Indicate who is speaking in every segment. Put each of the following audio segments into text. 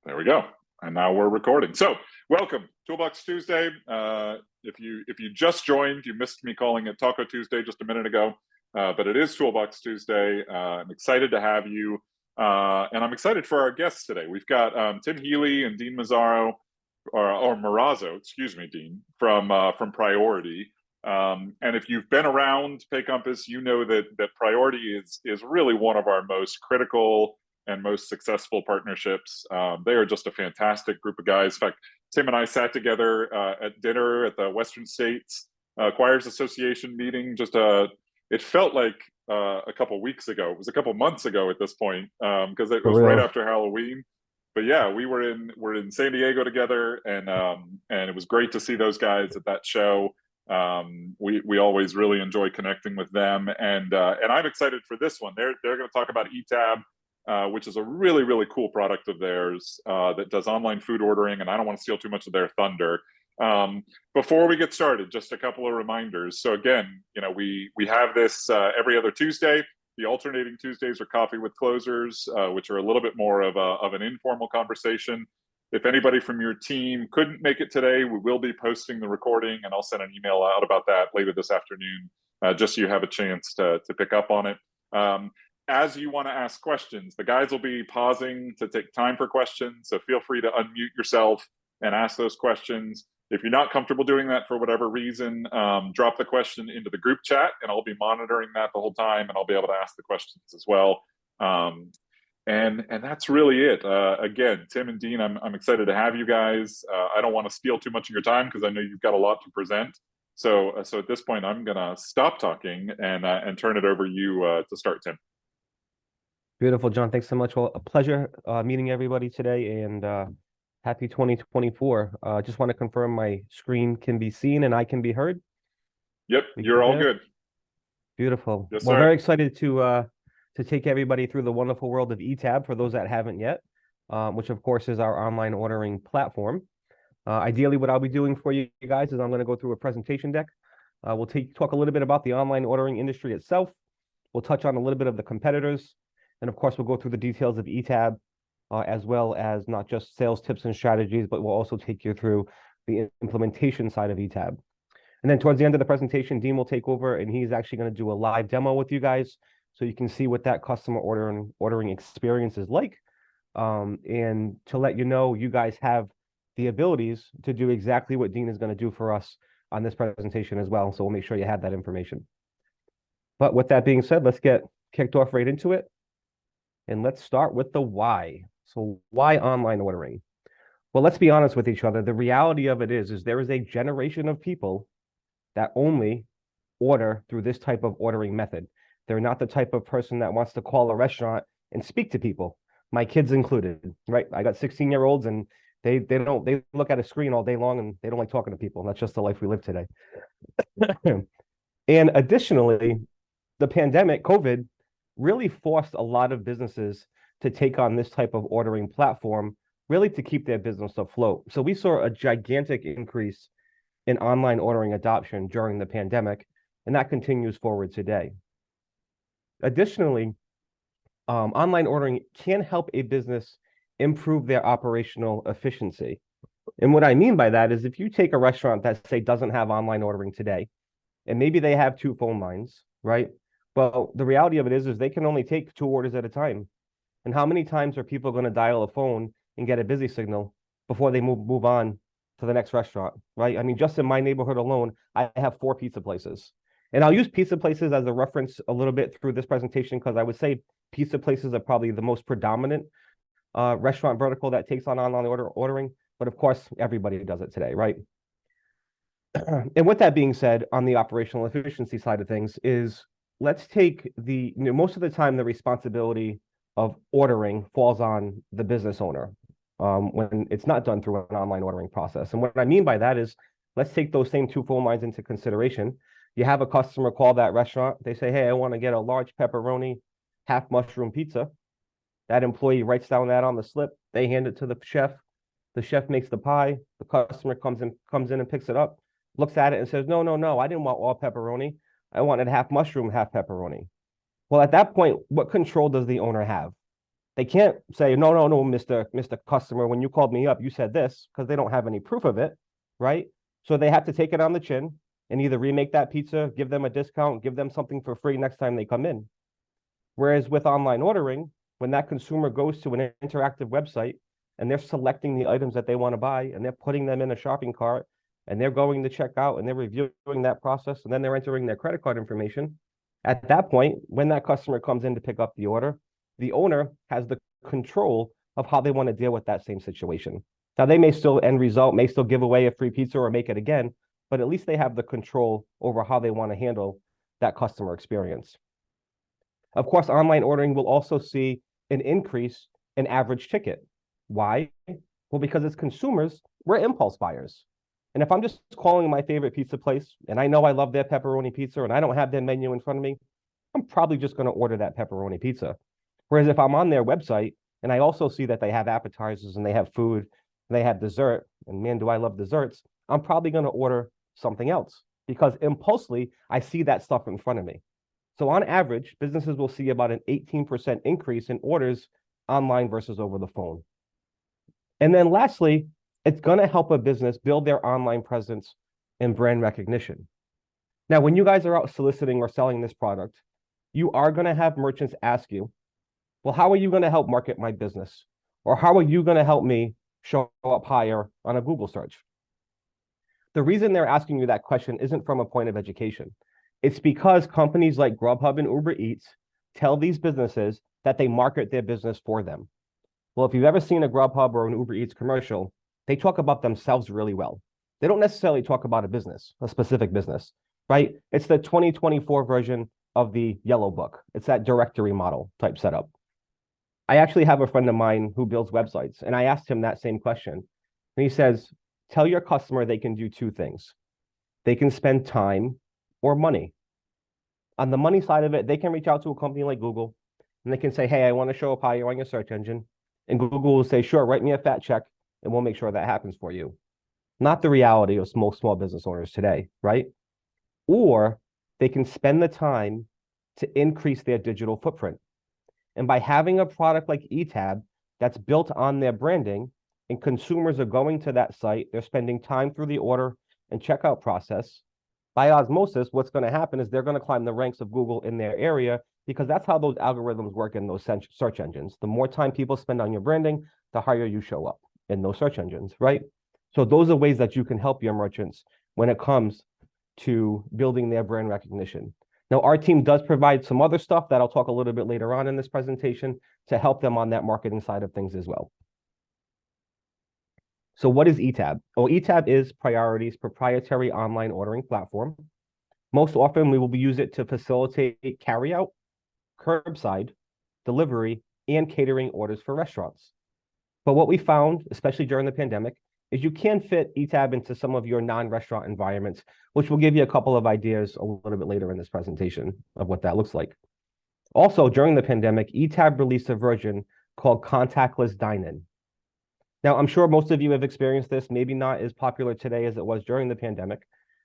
Speaker 1: There we go. And now we're recording. So welcome, Toolbox Tuesday. If you just joined, you missed me calling it Taco Tuesday just a minute ago, but it is Toolbox Tuesday. I'm excited to have you, and I'm excited for our guests today. We've got Tim Healy and Dean Mazzaro, or Marazzo, excuse me, Dean, from Priority. And if you've been around PayCompass, you know that Priority is really one of our most critical and most successful partnerships. They are just a fantastic group of guys. In fact, Tim and I sat together at dinner at the Western States Choirs Association meeting. It felt like a couple weeks ago. It was a couple months ago at this point because it
Speaker 2: For
Speaker 1: was right
Speaker 2: real.
Speaker 1: after Halloween. But yeah, we're in San Diego together, and it was great to see those guys at that show. We always really enjoy connecting with them, and I'm excited for this one. They're going to talk about eTab, which is a really, really cool product of theirs that does online food ordering. And I don't want to steal too much of their thunder. Before we get started, just a couple of reminders. So again, we have this every other Tuesday. The alternating Tuesdays are Coffee with Closers, which are a little bit more of an informal conversation. If anybody from your team couldn't make it today, we will be posting the recording, and I'll send an email out about that later this afternoon, just so you have a chance to pick up on it. As you want to ask questions, the guys will be pausing to take time for questions. So feel free to unmute yourself and ask those questions. If you're not comfortable doing that for whatever reason, drop the question into the group chat, and I'll be monitoring that the whole time, and I'll be able to ask the questions as well. And that's really it. Again, Tim and Dean, I'm excited to have you guys. I don't want to steal too much of your time because I know you've got a lot to present. So at this point, I'm gonna stop talking and turn it over to you to start, Tim.
Speaker 2: Beautiful, John. Thanks so much. Well, a pleasure meeting everybody today, and happy 2024. Just want to confirm my screen can be seen and I can be heard.
Speaker 1: Yep,
Speaker 2: We
Speaker 1: you're
Speaker 2: good
Speaker 1: all
Speaker 2: there?
Speaker 1: good.
Speaker 2: Beautiful.
Speaker 1: Yes,
Speaker 2: Well,
Speaker 1: sir.
Speaker 2: very excited to take everybody through the wonderful world of eTab for those that haven't yet, which of course is our online ordering platform. Ideally, what I'll be doing for you guys is I'm going to go through a presentation deck. We'll talk a little bit about the online ordering industry itself. We'll touch on a little bit of the competitors. And of course, we'll go through the details of eTab, as well as not just sales tips and strategies, but we'll also take you through the implementation side of eTab. And then towards the end of the presentation, Dean will take over, and he's actually going to do a live demo with you guys, so you can see what that customer ordering experience is like. And to let you know, you guys have the abilities to do exactly what Dean is going to do for us on this presentation as well. So we'll make sure you have that information. But with that being said, let's get kicked off right into it. And let's start with the why. So why online ordering? Well, let's be honest with each other. The reality of it is there is a generation of people that only order through this type of ordering method. They're not the type of person that wants to call a restaurant and speak to people, my kids included, right? I got 16-year-olds, and they look at a screen all day long, and they don't like talking to people. And that's just the life we live today. And additionally, the pandemic, COVID, really forced a lot of businesses to take on this type of ordering platform, really to keep their business afloat. So we saw a gigantic increase in online ordering adoption during the pandemic, and that continues forward today. Additionally, online ordering can help a business improve their operational efficiency. And what I mean by that is if you take a restaurant that, say, doesn't have online ordering today, and maybe they have 2 phone lines, right? Well, the reality of it is they can only take 2 orders at a time. And how many times are people going to dial a phone and get a busy signal before they move on to the next restaurant, right? I mean, just in my neighborhood alone, I have 4 pizza places. And I'll use pizza places as a reference a little bit through this presentation, because I would say pizza places are probably the most predominant restaurant vertical that takes on online ordering. But of course, everybody does it today, right? And with that being said, on the operational efficiency side of things is let's take most of the time, the responsibility of ordering falls on the business owner when it's not done through an online ordering process. And what I mean by that is, let's take those same 2 phone lines into consideration. You have a customer call that restaurant. They say, hey, I want to get a large pepperoni, half mushroom pizza. That employee writes down that on the slip. They hand it to the chef. The chef makes the pie. The customer comes in and picks it up, looks at it and says, no, I didn't want all pepperoni. I wanted half mushroom, half pepperoni. Well, at that point, what control does the owner have? They can't say, no, no, no, Mr. Customer, when you called me up, you said this, because they don't have any proof of it, right? So they have to take it on the chin and either remake that pizza, give them a discount, give them something for free next time they come in. Whereas with online ordering, when that consumer goes to an interactive website and they're selecting the items that they want to buy and they're putting them in a shopping cart and they're going to check out and they're reviewing that process and then they're entering their credit card information, at that point, when that customer comes in to pick up the order, the owner has the control of how they want to deal with that same situation. Now, they may still, end result, may still give away a free pizza or make it again, but at least they have the control over how they want to handle that customer experience. Of course, online ordering will also see an increase in average ticket. Why? Well, because as consumers, we're impulse buyers. And if I'm just calling my favorite pizza place and I know I love their pepperoni pizza and I don't have their menu in front of me, I'm probably just going to order that pepperoni pizza. Whereas if I'm on their website and I also see that they have appetizers and they have food and they have dessert, and man, do I love desserts, I'm probably going to order something else because impulsively I see that stuff in front of me. So on average, businesses will see about an 18% increase in orders online versus over the phone. And then lastly, it's going to help a business build their online presence and brand recognition. Now, when you guys are out soliciting or selling this product, you are going to have merchants ask you, well, how are you going to help market my business? Or how are you going to help me show up higher on a Google search? The reason they're asking you that question isn't from a point of education. It's because companies like Grubhub and Uber Eats tell these businesses that they market their business for them. Well, if you've ever seen a Grubhub or an Uber Eats commercial, they talk about themselves really well. They don't necessarily talk about a business, a specific business, right? It's the 2024 version of the Yellow Book. It's that directory model type setup. I actually have a friend of mine who builds websites, and I asked him that same question. And he says, tell your customer they can do two things. They can spend time or money. On the money side of it, they can reach out to a company like Google and they can say, hey, I want to show up higher on your search engine. And Google will say, sure, write me a fat check and we'll make sure that happens for you. Not the reality of small business owners today, right? Or they can spend the time to increase their digital footprint. And by having a product like eTab that's built on their branding and consumers are going to that site, they're spending time through the order and checkout process. By osmosis, what's going to happen is they're going to climb the ranks of Google in their area because that's how those algorithms work in those search engines. The more time people spend on your branding, the higher you show up in those search engines, right? So those are ways that you can help your merchants when it comes to building their brand recognition. Now, our team does provide some other stuff that I'll talk a little bit later on in this presentation to help them on that marketing side of things as well. So what is eTab? Well, eTab is Priority's proprietary online ordering platform. Most often, we will use it to facilitate carryout, curbside, delivery, and catering orders for restaurants. But what we found, especially during the pandemic, is you can fit eTab into some of your non-restaurant environments, which will give you a couple of ideas a little bit later in this presentation of what that looks like. Also, during the pandemic, eTab released a version called Contactless Dine-In. Now, I'm sure most of you have experienced this, maybe not as popular today as it was during the pandemic,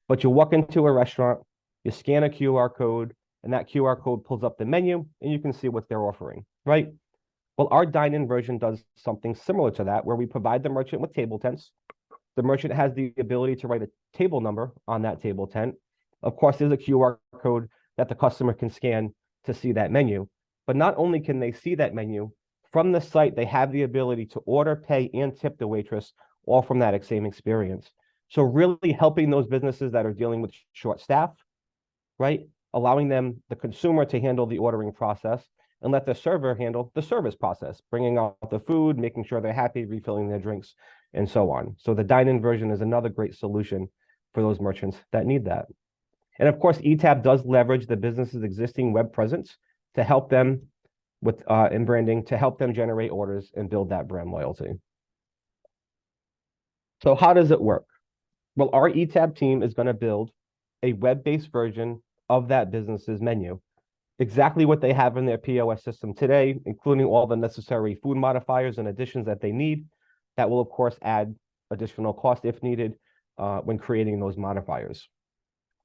Speaker 2: but you walk into a restaurant, you scan a QR code, and that QR code pulls up the menu, and you can see what they're offering, right? Well, our dine-in version does something similar to that, where we provide the merchant with table tents. The merchant has the ability to write a table number on that table tent. Of course, there's a QR code that the customer can scan to see that menu. But not only can they see that menu, from the site, they have the ability to order, pay, and tip the waitress, all from that same experience. So really helping those businesses that are dealing with short staff, right? Allowing them, the consumer, to handle the ordering process and let the server handle the service process, bringing out the food, making sure they're happy, refilling their drinks, and so on. So the dine-in version is another great solution for those merchants that need that. And of course, eTab does leverage the business's existing web presence to help them with in branding, to help them generate orders and build that brand loyalty. So how does it work? Well, our eTab team is going to build a web-based version of that business's menu, exactly what they have in their POS system today, including all the necessary food modifiers and additions that they need. That will, of course, add additional cost if needed when creating those modifiers.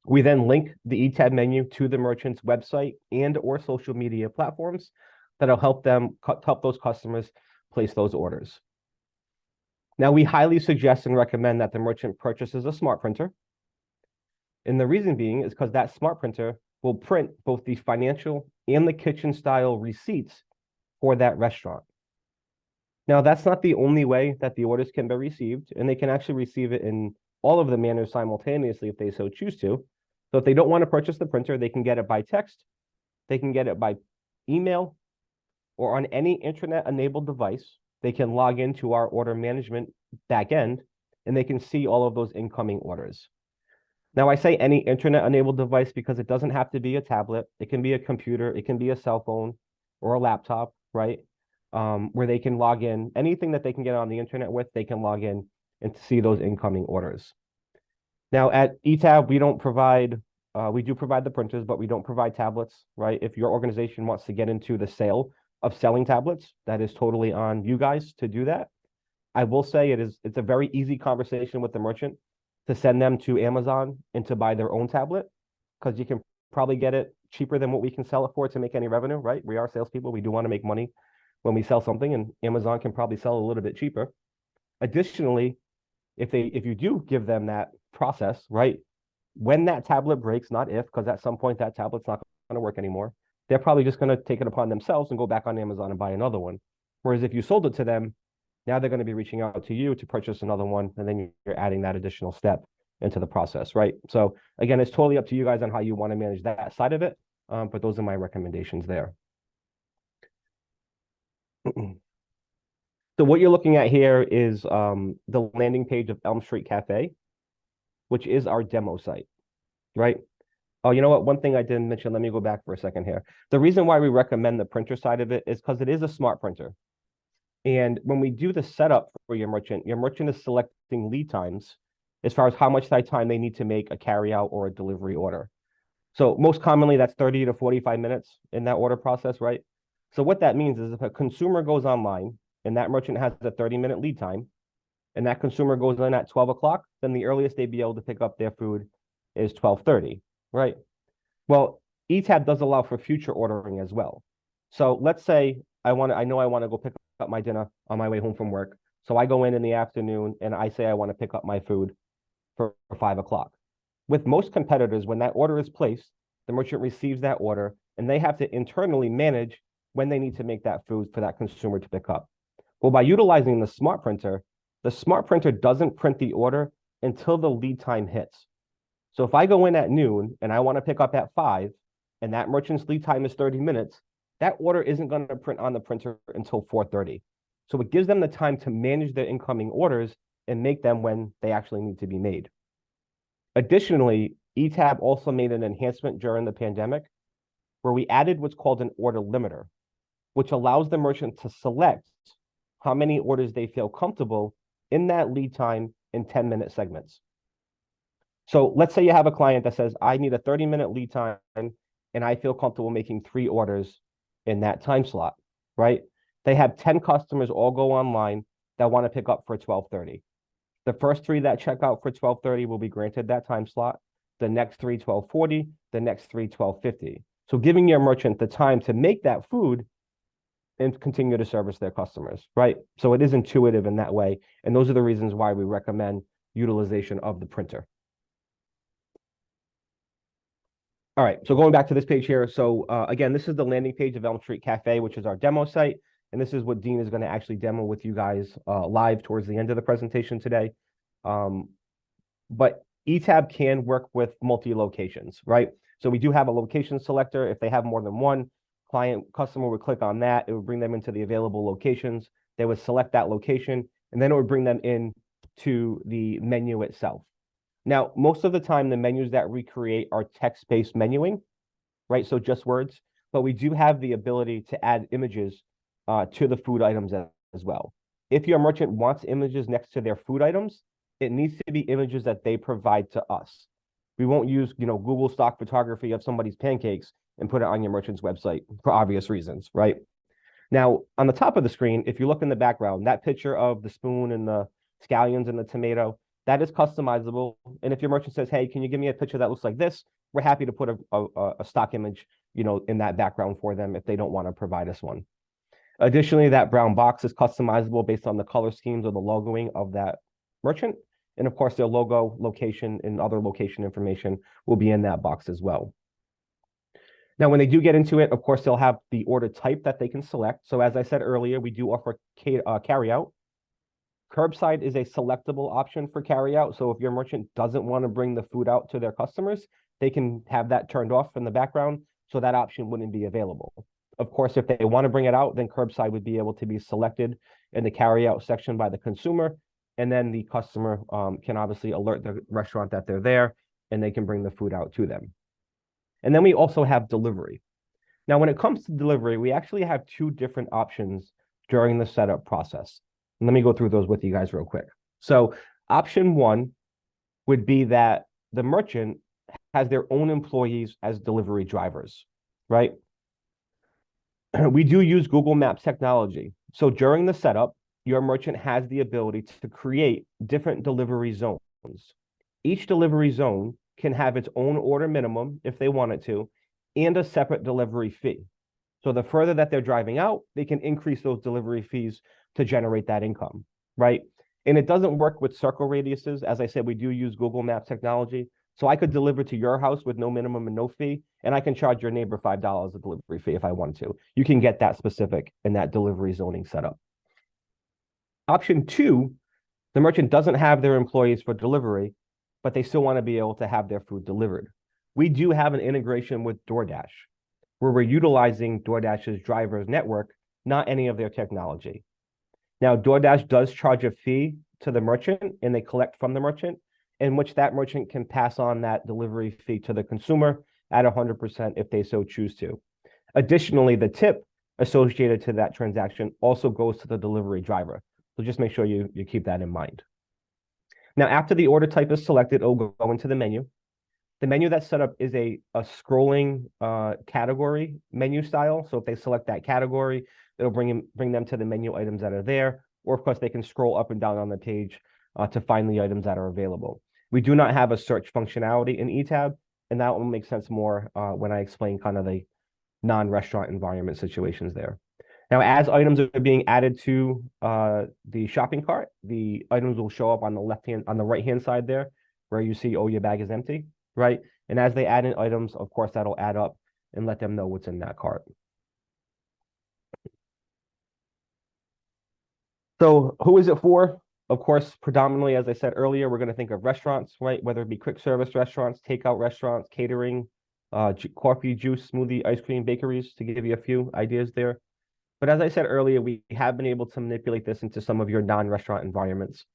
Speaker 2: We then link the eTab menu to the merchant's website and or social media platforms. that'll help them help those customers place those orders. Now, we highly suggest and recommend that the merchant purchases a smart printer. And the reason being is because that smart printer will print both the financial and the kitchen style receipts for that restaurant. Now, that's not the only way that the orders can be received, and they can actually receive it in all of the manners simultaneously if they so choose to. So if they don't want to purchase the printer, they can get it by text, they can get it by email, or on any internet-enabled device. They can log into our order management backend, and they can see all of those incoming orders. Now, I say any internet-enabled device because it doesn't have to be a tablet. It can be a computer, it can be a cell phone or a laptop, right? Where they can log in. Anything that they can get on the internet with, they can log in and see those incoming orders. Now, at eTab, we don't provide, we do provide the printers, but we don't provide tablets, right? If your organization wants to get into the sale of selling tablets, that is totally on you guys to do that. I will say it's a very easy conversation with the merchant to send them to Amazon and to buy their own tablet, because you can probably get it cheaper than what we can sell it for to make any revenue, right? We are salespeople. We do want to make money when we sell something, and Amazon can probably sell a little bit cheaper. Additionally, if you do give them that process, right, when that tablet breaks, not if, because at some point that tablet's not going to work anymore, they're probably just going to take it upon themselves and go back on Amazon and buy another one. Whereas if you sold it to them, now they're going to be reaching out to you to purchase another one, and then you're adding that additional step into the process, right? So again, it's totally up to you guys on how you want to manage that side of it, but those are my recommendations there. So what you're looking at here is the landing page of Elm Street Cafe, which is our demo site, right? Oh, you know what? One thing I didn't mention, let me go back for a second here. The reason why we recommend the printer side of it is because it is a smart printer. And when we do the setup for your merchant is selecting lead times as far as how much time they need to make a carryout or a delivery order. So most commonly, that's 30 to 45 minutes in that order process, right? So what that means is if a consumer goes online and that merchant has a 30-minute lead time, and that consumer goes in at 12 o'clock, then the earliest they'd be able to pick up their food is 12:30, right? Well, eTab does allow for future ordering as well. So let's say I know I want to go pick up my dinner on my way home from work. So I go in the afternoon and I say I want to pick up my food for 5 o'clock. With most competitors, when that order is placed, the merchant receives that order and they have to internally manage when they need to make that food for that consumer to pick up. Well, by utilizing the smart printer doesn't print the order until the lead time hits. So if I go in at noon and I want to pick up at 5 and that merchant's lead time is 30 minutes, that order isn't going to print on the printer until 4:30. So it gives them the time to manage their incoming orders and make them when they actually need to be made. Additionally, eTab also made an enhancement during the pandemic where we added what's called an order limiter, which allows the merchant to select how many orders they feel comfortable in that lead time in 10-minute segments. So let's say you have a client that says, I need a 30-minute lead time and I feel comfortable making 3 orders in that time slot, right? They have 10 customers all go online that want to pick up for 12:30. The first 3 that check out for 12:30 will be granted that time slot. The next 3, 12:40, the next 3, 12:50. So giving your merchant the time to make that food and continue to service their customers, right? So it is intuitive in that way. And those are the reasons why we recommend utilization of the printer. All right, so going back to this page here. So again, this is the landing page of Elm Street Cafe, which is our demo site. And this is what Dean is going to actually demo with you guys live towards the end of the presentation today. But eTab can work with multi-locations, right? So we do have a location selector. If they have more than one, customer would click on that. It would bring them into the available locations. They would select that location, and then it would bring them in to the menu itself. Now, most of the time, the menus that we create are text-based menuing, right? So just words, but we do have the ability to add images to the food items as well. If your merchant wants images next to their food items, it needs to be images that they provide to us. We won't use, Google stock photography of somebody's pancakes and put it on your merchant's website for obvious reasons, right? Now, on the top of the screen, if you look in the background, that picture of the spoon and the scallions and the tomato, that is customizable. And if your merchant says, hey, can you give me a picture that looks like this? We're happy to put a stock image, in that background for them if they don't want to provide us one. Additionally, that brown box is customizable based on the color schemes or the logoing of that merchant. And of course, their logo, location, and other location information will be in that box as well. Now, when they do get into it, of course, they'll have the order type that they can select. So as I said earlier, we do offer carryout. Curbside is a selectable option for carryout. So if your merchant doesn't want to bring the food out to their customers, they can have that turned off in the background, so that option wouldn't be available. Of course, if they want to bring it out, then curbside would be able to be selected in the carryout section by the consumer, and then the customer can obviously alert the restaurant that they're there, and they can bring the food out to them. And then we also have delivery. Now, when it comes to delivery, we actually have two different options during the setup process. And let me go through those with you guys real quick. So option one would be that the merchant has their own employees as delivery drivers, right? We do use Google Maps technology. So during the setup, your merchant has the ability to create different delivery zones. Each delivery zone can have its own order minimum if they wanted to, and a separate delivery fee. So the further that they're driving out, they can increase those delivery fees to generate that income, right? And it doesn't work with circle radiuses. As I said, we do use Google Maps technology. So I could deliver to your house with no minimum and no fee, and I can charge your neighbor $5 a delivery fee if I want to. You can get that specific in that delivery zoning setup. Option two, the merchant doesn't have their employees for delivery, but they still want to be able to have their food delivered. We do have an integration with DoorDash, where we're utilizing DoorDash's drivers network, not any of their technology. Now, DoorDash does charge a fee to the merchant, and they collect from the merchant, in which that merchant can pass on that delivery fee to the consumer at 100% if they so choose to. Additionally, the tip associated to that transaction also goes to the delivery driver. So just make sure you keep that in mind. Now, after the order type is selected, it'll go into the menu. The menu that's set up is a scrolling category menu style. So if they select that category, it'll bring them to the menu items that are there. Or of course, they can scroll up and down on the page to find the items that are available. We do not have a search functionality in eTab, and that will make sense more when I explain kind of the non-restaurant environment situations there. Now, as items are being added to the shopping cart, the items will show up on the right-hand side there, where you see, oh, your bag is empty, right? And as they add in items, of course, that'll add up and let them know what's in that cart. So who is it for? Of course, predominantly, as I said earlier, we're going to think of restaurants, right? Whether it be quick service restaurants, takeout restaurants, catering, coffee, juice, smoothie, ice cream, bakeries, to give you a few ideas there. But as I said earlier, we have been able to manipulate this into some of your non-restaurant environments.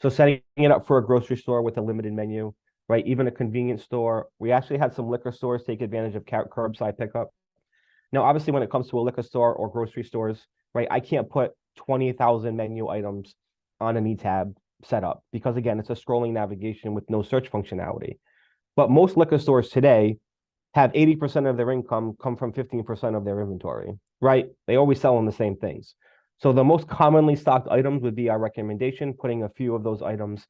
Speaker 2: So setting it up for a grocery store with a limited menu, right? Even a convenience store. We actually had some liquor stores take advantage of curbside pickup. Now, obviously, when it comes to a liquor store or grocery stores, right, I can't put 20,000 menu items on an eTab setup because, again, it's a scrolling navigation with no search functionality. But most liquor stores today have 80% of their income come from 15% of their inventory, right? They always sell on the same things. So the most commonly stocked items would be our recommendation, putting a few of those items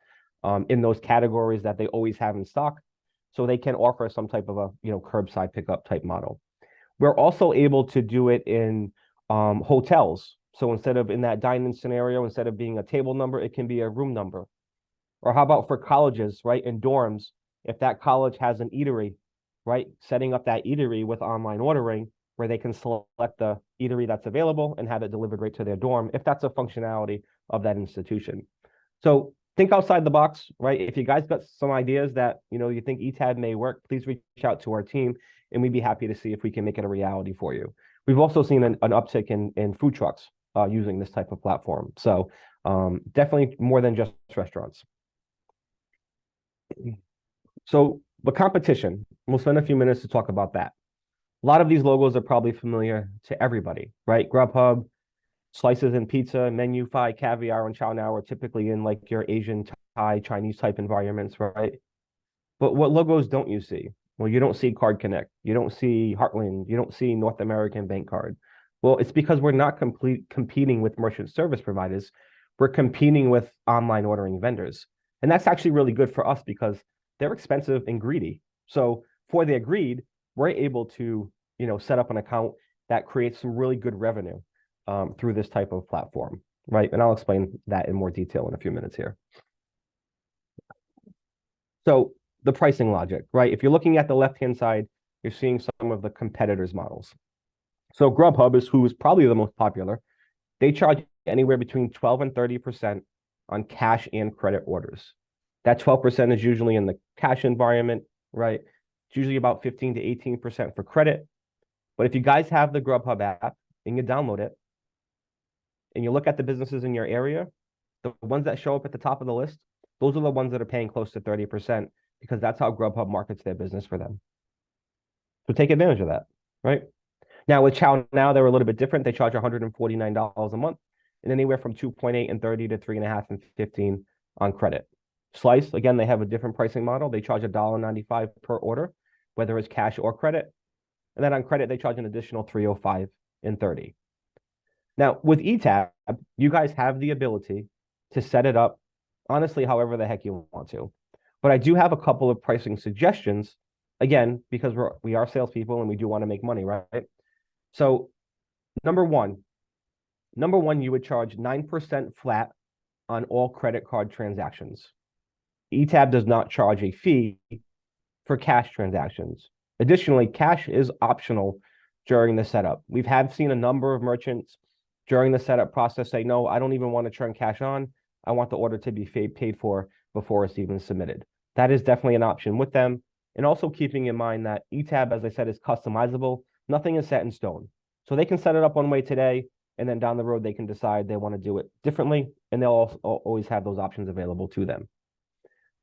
Speaker 2: in those categories that they always have in stock, so they can offer some type of a curbside pickup type model. We're also able to do it in hotels. So instead of in that dine-in scenario, instead of being a table number, it can be a room number. Or how about for colleges, right? In dorms, if that college has an eatery, right? Setting up that eatery with online ordering where they can select the eatery that's available and have it delivered right to their dorm, if that's a functionality of that institution. So think outside the box, right? If you guys got some ideas that you think eTab may work, please reach out to our team, and we'd be happy to see if we can make it a reality for you. We've also seen an uptick in food trucks using this type of platform. So definitely more than just restaurants. So the competition, we'll spend a few minutes to talk about that. A lot of these logos are probably familiar to everybody, right? Grubhub, Slices and Pizza, Menufy, Caviar, and Chow Now are typically in like your Asian, Thai, Chinese type environments, right? But what logos don't you see? Well, you don't see Card Connect, you don't see Heartland, you don't see North American Bank Card. Well, it's because we're not competing with merchant service providers. We're competing with online ordering vendors. And that's actually really good for us because they're expensive and greedy. So for their greed, we're able to, set up an account that creates some really good revenue. through this type of platform, right? And I'll explain that in more detail in a few minutes here. So the pricing logic, right? If you're looking at the left-hand side, you're seeing some of the competitors' models. So Grubhub is who is probably the most popular. They charge anywhere between 12 and 30% on cash and credit orders. That 12% is usually in the cash environment, right? It's usually about 15 to 18% for credit. But if you guys have the Grubhub app and you download it and you look at the businesses in your area, the ones that show up at the top of the list, those are the ones that are paying close to 30% because that's how Grubhub markets their business for them. So take advantage of that, right? Now with Chow Now, they're a little bit different. They charge $149 a month and anywhere from 2.8 and 30 to 3.5 and 15 on credit. Slice, again, they have a different pricing model. They charge $1.95 per order, whether it's cash or credit. And then on credit, they charge an additional $3.05 and 30. Now with eTab, you guys have the ability to set it up, honestly, however the heck you want to. But I do have a couple of pricing suggestions, again, because we are salespeople and we do want to make money, right? So number one, you would charge 9% flat on all credit card transactions. eTab does not charge a fee for cash transactions. Additionally, cash is optional during the setup. We've seen a number of merchants during the setup process say, no, I don't even want to turn cash on. I want the order to be paid for before it's even submitted. That is definitely an option with them. And also keeping in mind that eTab, as I said, is customizable. Nothing is set in stone. So they can set it up one way today, and then down the road, they can decide they want to do it differently, and they'll also always have those options available to them.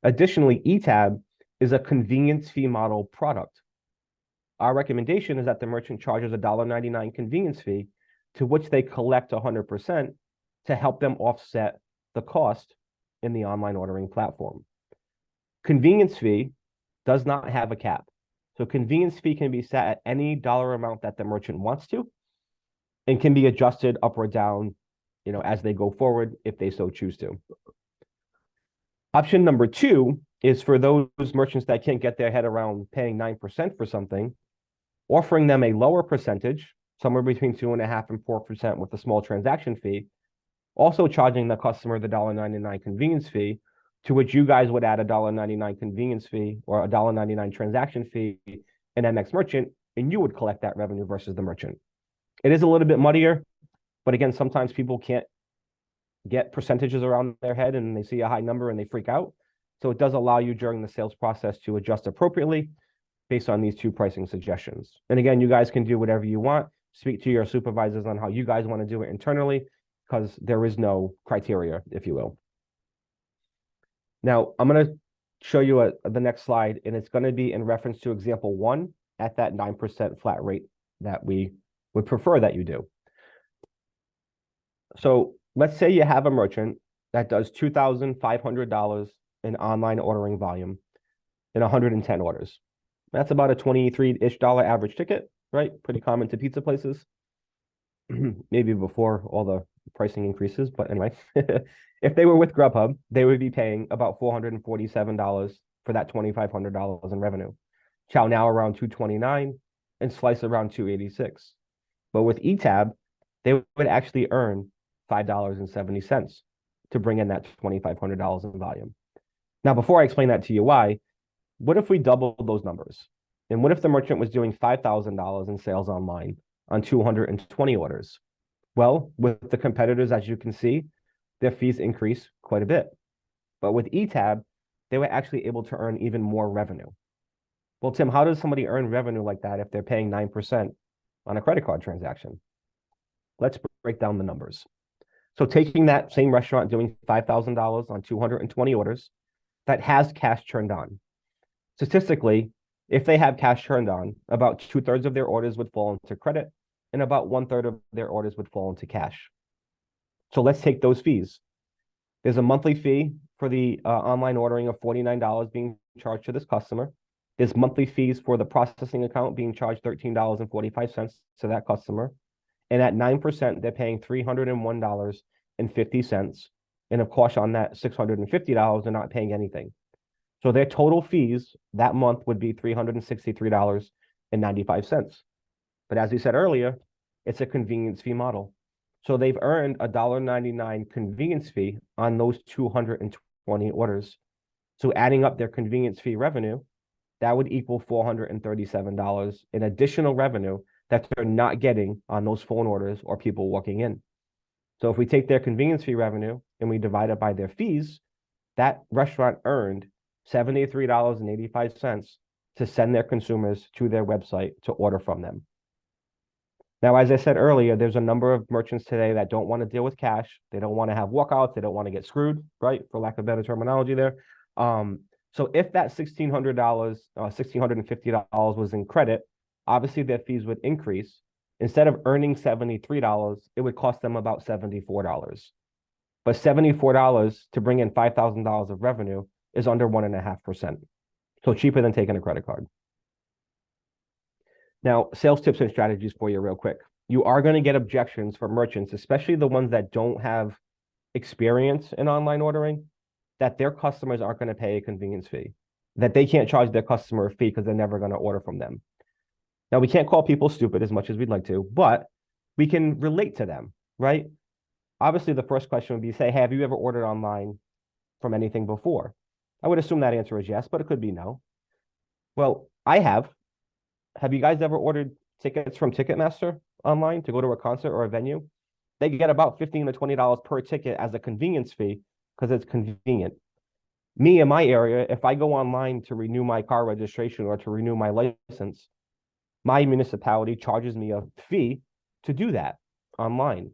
Speaker 2: Additionally, eTab is a convenience fee model product. Our recommendation is that the merchant charges a $1.99 convenience fee, to which they collect 100% to help them offset the cost in the online ordering platform. Convenience fee does not have a cap. So convenience fee can be set at any dollar amount that the merchant wants to and can be adjusted up or down, as they go forward if they so choose to. Option number two is for those merchants that can't get their head around paying 9% for something, offering them a lower percentage, somewhere between 2.5% and 4% with a small transaction fee, also charging the customer the $1.99 convenience fee, to which you guys would add a $1.99 convenience fee or a $1.99 transaction fee in that next merchant, and you would collect that revenue versus the merchant. It is a little bit muddier, but again, sometimes people can't get percentages around their head and they see a high number and they freak out. So it does allow you during the sales process to adjust appropriately based on these two pricing suggestions. And again, you guys can do whatever you want. Speak to your supervisors on how you guys want to do it internally, because there is no criteria, if you will. Now, I'm going to show you the next slide, and it's going to be in reference to example one at that 9% flat rate that we would prefer that you do. So let's say you have a merchant that does $2,500 in online ordering volume in 110 orders. That's about a $23-ish average ticket, right? Pretty common to pizza places. Maybe before all the pricing increases, but anyway. If they were with Grubhub, they would be paying about $447 for that $2,500 in revenue. Chow Now around $229 and Slice around $286. But with eTab, they would actually earn $5.70 to bring in that $2,500 in volume. Now, before I explain that to you why, what if we doubled those numbers? And what if the merchant was doing $5,000 in sales online on 220 orders? Well, with the competitors, as you can see, their fees increase quite a bit. But with eTab, they were actually able to earn even more revenue. Well, Tim, how does somebody earn revenue like that if they're paying 9% on a credit card transaction? Let's break down the numbers. So taking that same restaurant doing $5,000 on 220 orders that has cash turned on. Statistically, if they have cash turned on, about 2/3 of their orders would fall into credit and about 1/3 of their orders would fall into cash. So let's take those fees. There's a monthly fee for the online ordering of $49 being charged to this customer. There's monthly fees for the processing account being charged $13.45 to that customer. And at 9%, they're paying $301.50. And of course, on that $650, they're not paying anything. So their total fees that month would be $363.95. But as we said earlier, it's a convenience fee model. So they've earned a $1.99 convenience fee on those 220 orders. So adding up their convenience fee revenue, that would equal $437 in additional revenue that they're not getting on those phone orders or people walking in. So if we take their convenience fee revenue and we divide it by their fees, that restaurant earned $73.85 to send their consumers to their website to order from them. Now, as I said earlier, there's a number of merchants today that don't want to deal with cash. They don't want to have walkouts. They don't want to get screwed, right? For lack of better terminology there. So if that $1,600, $1,650 was in credit, obviously their fees would increase. Instead of earning $73, it would cost them about $74. But $74 to bring in $5,000 of revenue is under 1.5%. So cheaper than taking a credit card. Now, sales tips and strategies for you real quick. You are going to get objections from merchants, especially the ones that don't have experience in online ordering, that their customers aren't going to pay a convenience fee, that they can't charge their customer a fee because they're never going to order from them. Now, we can't call people stupid as much as we'd like to, but we can relate to them, right? Obviously, the first question would be, say, hey, have you ever ordered online from anything before? I would assume that answer is yes, but it could be no. Well, I have. Have you guys ever ordered tickets from Ticketmaster online to go to a concert or a venue? They get about $15 to $20 per ticket as a convenience fee because it's convenient. Me in my area, if I go online to renew my car registration or to renew my license, my municipality charges me a fee to do that online.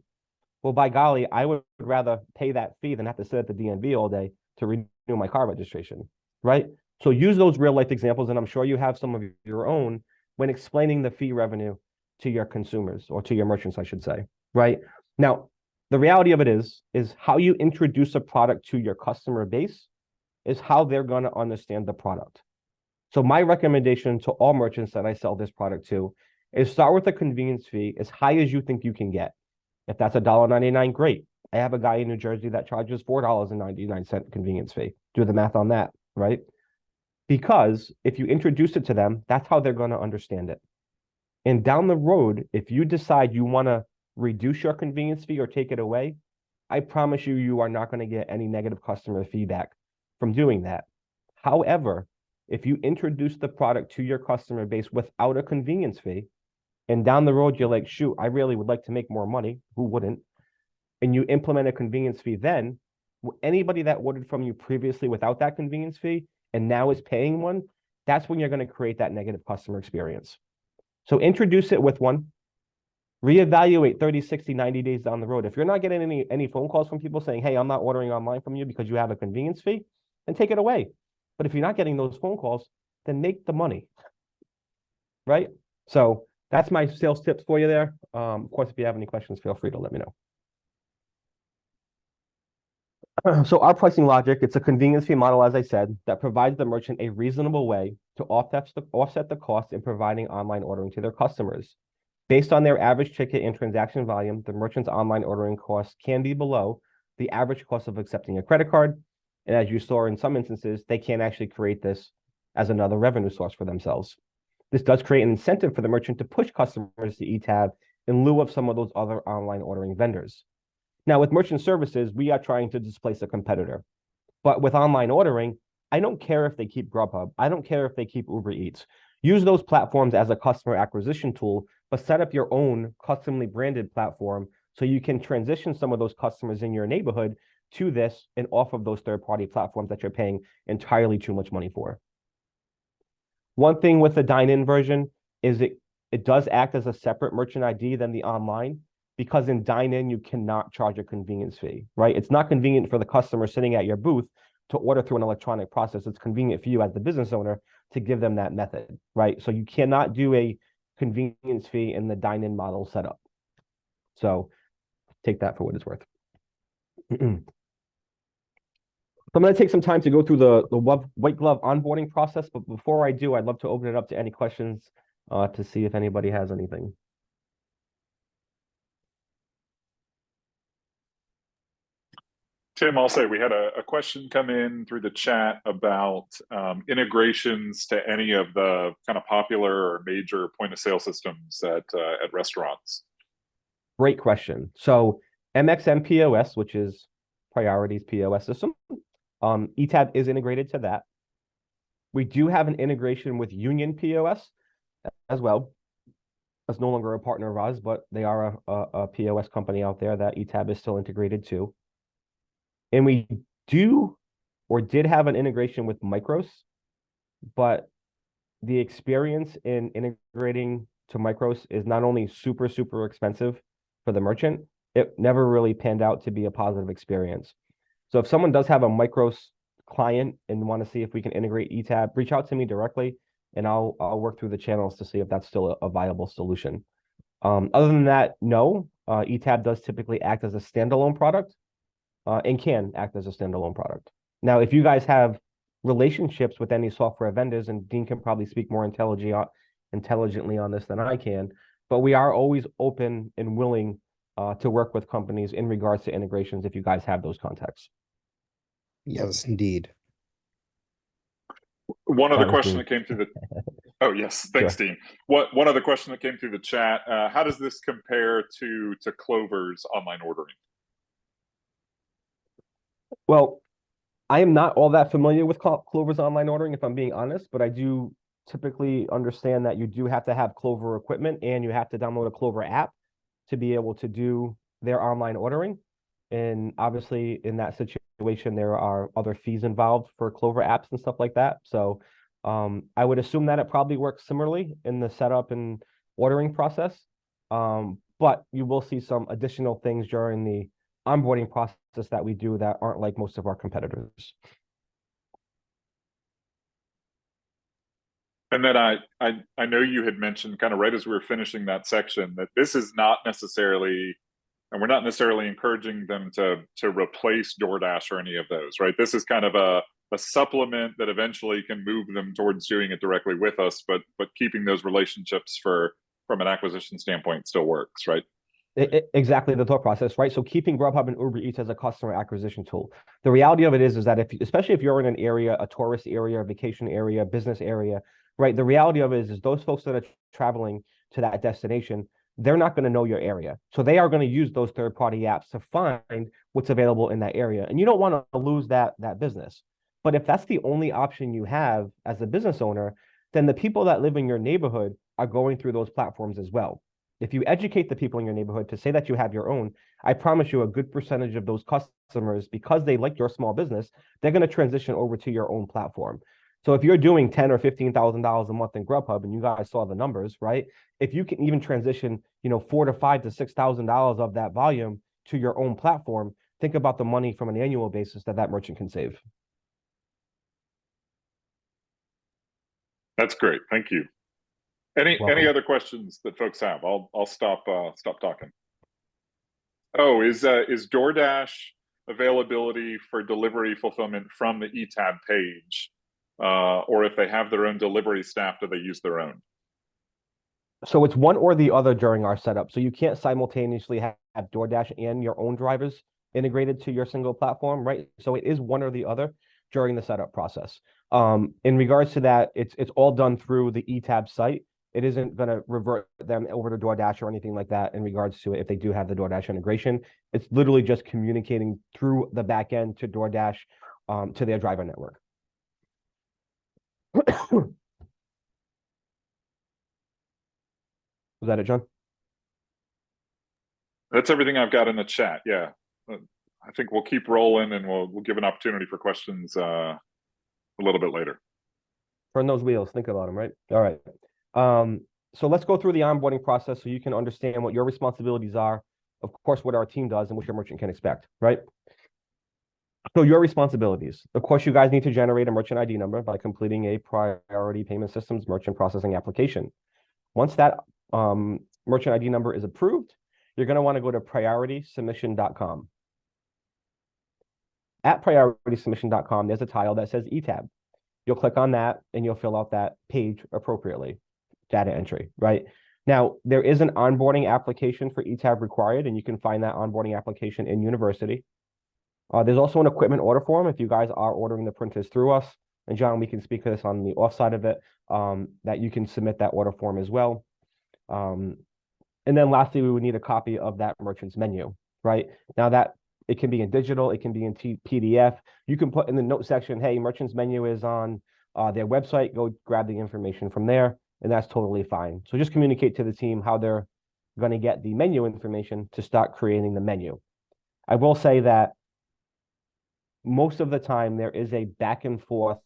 Speaker 2: Well, by golly, I would rather pay that fee than have to sit at the DMV all day to renew my car registration, right? So use those real life examples, and I'm sure you have some of your own when explaining the fee revenue to your consumers, or to your merchants, I should say, right? Now, the reality of it is how you introduce a product to your customer base is how they're going to understand the product. So my recommendation to all merchants that I sell this product to is start with a convenience fee as high as you think you can get. If that's $1.99, great. I have a guy in New Jersey that charges $4.99 convenience fee. Do the math on that, right? Because if you introduce it to them, that's how they're going to understand it. And down the road, if you decide you want to reduce your convenience fee or take it away, I promise you, you are not going to get any negative customer feedback from doing that. However, if you introduce the product to your customer base without a convenience fee, and down the road, you're like, shoot, I really would like to make more money. Who wouldn't? And you implement a convenience fee, then anybody that ordered from you previously without that convenience fee and now is paying one, that's when you're going to create that negative customer experience. So introduce it with one, reevaluate 30, 60, 90 days down the road. If you're not getting any phone calls from people saying, hey, I'm not ordering online from you because you have a convenience fee, then take it away. But if you're not getting those phone calls, then make the money, right? So that's my sales tips for you there. Of course, if you have any questions, feel free to let me know. So our pricing logic, it's a convenience fee model, as I said, that provides the merchant a reasonable way to offset the cost in providing online ordering to their customers. Based on their average ticket and transaction volume, the merchant's online ordering costs can be below the average cost of accepting a credit card. And as you saw in some instances, they can't actually create this as another revenue source for themselves. This does create an incentive for the merchant to push customers to eTab in lieu of some of those other online ordering vendors. Now, with merchant services, we are trying to displace a competitor. But with online ordering, I don't care if they keep Grubhub. I don't care if they keep Uber Eats. Use those platforms as a customer acquisition tool, but set up your own customly branded platform so you can transition some of those customers in your neighborhood to this and off of those third-party platforms that you're paying entirely too much money for. One thing with the dine-in version is it does act as a separate merchant ID than the online, because in dine-in, you cannot charge a convenience fee, right? It's not convenient for the customer sitting at your booth to order through an electronic process. It's convenient for you as the business owner to give them that method, right? So you cannot do a convenience fee in the dine-in model setup. So take that for what it's worth. So I'm going to take some time to go through the white glove onboarding process, but before I do, I'd love to open it up to any questions to see if anybody has anything.
Speaker 1: Tim, I'll say we had a question come in through the chat about integrations to any of the kind of popular or major point of sale systems at restaurants.
Speaker 2: Great question. So MXM POS, which is Priority's POS system, eTab is integrated to that. We do have an integration with Union POS as well. It's no longer a partner of ours, but they are a POS company out there that eTab is still integrated to. And we do or did have an integration with Micros, but the experience in integrating to Micros is not only super, super expensive for the merchant, it never really panned out to be a positive experience. So if someone does have a Micros client and want to see if we can integrate eTab, reach out to me directly and I'll work through the channels to see if that's still a viable solution. Other than that, no, eTab does typically act as a standalone product and can act as a standalone product. Now, if you guys have relationships with any software vendors, and Dean can probably speak more intelligently on this than I can, but we are always open and willing to work with companies in regards to integrations if you guys have those contacts.
Speaker 3: Yes, indeed.
Speaker 1: One other question that came through the oh yes, thanks,
Speaker 2: Sure.
Speaker 1: Dean. One other question that came through the chat: how does this compare to Clover's online ordering?
Speaker 2: Well, I am not all that familiar with Clover's online ordering, if I'm being honest, but I do typically understand that you do have to have Clover equipment and you have to download a Clover app to be able to do their online ordering. And obviously, in that situation, there are other fees involved for Clover apps and stuff like that. So I would assume that it probably works similarly in the setup and ordering process. But you will see some additional things during the onboarding process that we do that aren't like most of our competitors.
Speaker 1: And then I know you had mentioned kind of right as we were finishing that section that this is not necessarily, and we're not necessarily encouraging them to replace DoorDash or any of those, right? This is kind of a supplement that eventually can move them towards doing it directly with us, but keeping those relationships from an acquisition standpoint still works, right?
Speaker 2: Exactly the thought process, right? So keeping Grubhub and Uber Eats as a customer acquisition tool. The reality of it is that especially if you're in an area, a tourist area, a vacation area, business area, right? The reality of it is those folks that are traveling to that destination, they're not going to know your area. So they are going to use those third-party apps to find what's available in that area. And you don't want to lose that business. But if that's the only option you have as a business owner, then the people that live in your neighborhood are going through those platforms as well. If you educate the people in your neighborhood to say that you have your own, I promise you a good percentage of those customers, because they like your small business, they're going to transition over to your own platform. So if you're doing $10,000 or $15,000 a month in Grubhub, and you guys saw the numbers, right? If you can even transition, $4,000 to $5,000 to $6,000 of that volume to your own platform, think about the money from an annual basis that merchant can save.
Speaker 1: That's great. Thank you. Any other questions that folks have? I'll stop talking. Oh, is DoorDash availability for delivery fulfillment from the eTab page, or if they have their own delivery staff, do they use their own?
Speaker 2: So it's one or the other during our setup. So you can't simultaneously have DoorDash and your own drivers integrated to your single platform, right? So it is one or the other during the setup process. In regards to that, it's all done through the eTab site. It isn't going to revert them over to DoorDash or anything like that in regards to it if they do have the DoorDash integration. It's literally just communicating through the back end to DoorDash to their driver network. Was that it, John?
Speaker 1: That's everything I've got in the chat. Yeah, I think we'll keep rolling, and we'll give an opportunity for questions a little bit later.
Speaker 2: Turn those wheels. Think about them, right? All right. So let's go through the onboarding process so you can understand what your responsibilities are, of course, what our team does and what your merchant can expect, right? So your responsibilities. Of course, you guys need to generate a merchant ID number by completing a Priority Payment Systems merchant processing application. Once that merchant ID number is approved, you're going to want to go to prioritysubmission.com. At prioritysubmission.com, there's a tile that says eTab. You'll click on that and you'll fill out that page appropriately. Data entry, right? Now, there is an onboarding application for eTab required, and you can find that onboarding application in University. There's also an equipment order form if you guys are ordering the printers through us. And John, we can speak to this on the offside of it, that you can submit that order form as well. And then lastly, we would need a copy of that merchant's menu, right? Now that it can be in digital, it can be in PDF. You can put in the note section, hey, merchant's menu is on their website. Go grab the information from there, and that's totally fine. So just communicate to the team how they're going to get the menu information to start creating the menu. I will say that most of the time there is a back and forth